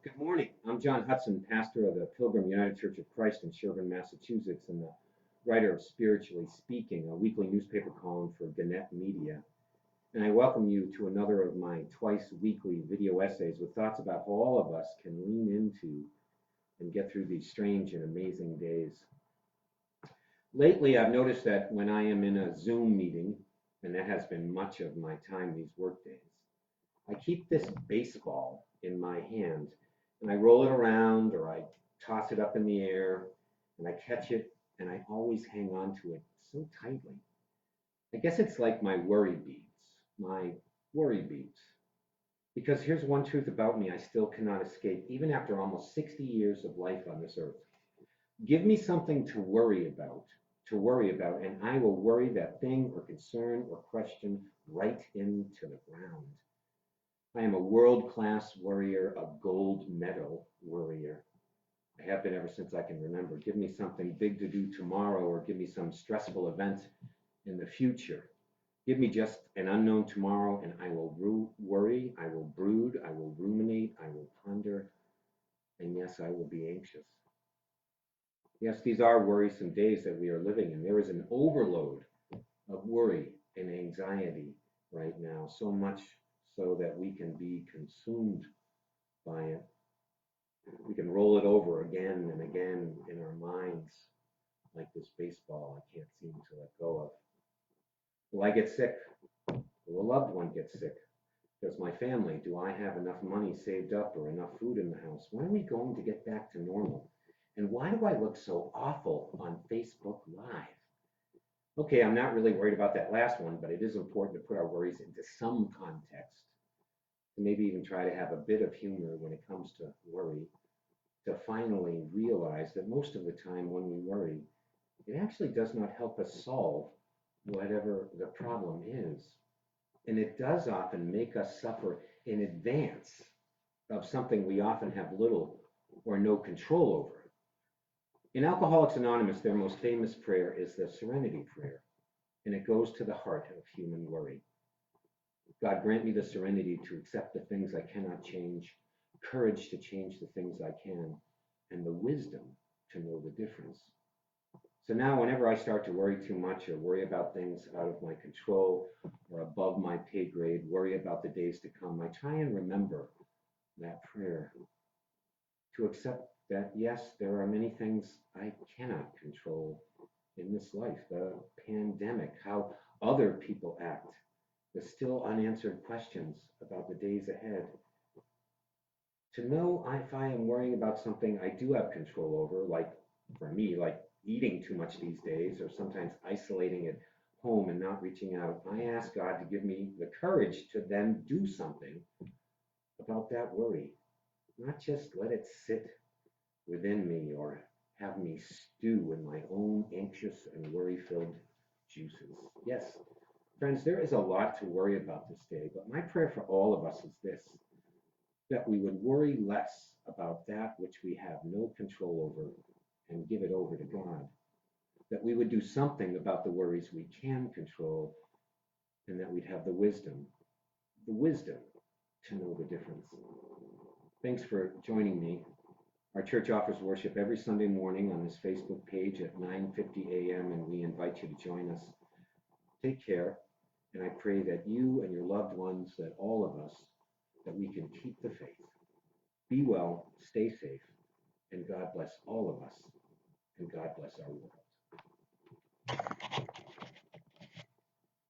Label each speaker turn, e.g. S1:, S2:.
S1: Good morning. I'm John Hudson, pastor of the Pilgrim United Church of Christ in Sherburne, Massachusetts, and the writer of Spiritually Speaking, a weekly newspaper column for Gannett Media. And I welcome you to another of my twice weekly video essays with thoughts about how all of us can lean into and get through these strange and amazing days. Lately, I've noticed that when I am in a Zoom meeting, and that has been much of my time these work days, I keep this baseball in my hand and I roll it around or I toss it up in the air and I catch it and I always hang on to it so tightly. I guess it's like my worry beads. Because here's one truth about me I still cannot escape, even after almost 60 years of life on this earth. Give me something to worry about, and I will worry that thing or concern or question right into the ground. I am a world-class worrier, a gold medal worrier. I have been ever since I can remember. Give me something big to do tomorrow or give me some stressful event in the future. Give me just an unknown tomorrow and I will worry, I will brood, I will ruminate, I will ponder, and yes, I will be anxious. Yes, these are worrisome days that we are living in. There is an overload of worry and anxiety right now, so much so that we can be consumed by it. We can roll it over again and again in our minds, like this baseball I can't seem to let go of. Will I get sick? Will a loved one get sick? Does my family, do I have enough money saved up or enough food in the house? When are we going to get back to normal? And why do I look so awful on Facebook Live? Okay, I'm not really worried about that last one, but it is important to put our worries into some context, to maybe even try to have a bit of humor when it comes to worry, to finally realize that most of the time when we worry, it actually does not help us solve whatever the problem is. And it does often make us suffer in advance of something we often have little or no control over. In Alcoholics Anonymous, their most famous prayer is the Serenity Prayer, and it goes to the heart of human worry. God, grant me the serenity to accept the things I cannot change, courage to change the things I can, and the wisdom to know the difference. So now, whenever I start to worry too much or worry about things out of my control or above my pay grade, worry about the days to come, I try and remember that prayer, to accept that, yes, there are many things I cannot control in this life, the pandemic, how other people act, the still unanswered questions about the days ahead. To know if I am worrying about something I do have control over, like for me, like eating too much these days, or sometimes isolating at home and not reaching out, I ask God to give me the courage to then do something about that worry, not just let it sit within me or have me stew in my own anxious and worry-filled juices. Yes, friends, there is a lot to worry about this day, but my prayer for all of us is this, that we would worry less about that which we have no control over and give it over to God. That we would do something about the worries we can control, and that we'd have the wisdom to know the difference. Thanks for joining me. Our church offers worship every Sunday morning on this Facebook page at 9:50 a.m., and we invite you to join us. Take care, and I pray that you and your loved ones, that all of us, that we can keep the faith. Be well, stay safe, and God bless all of us, and God bless our world.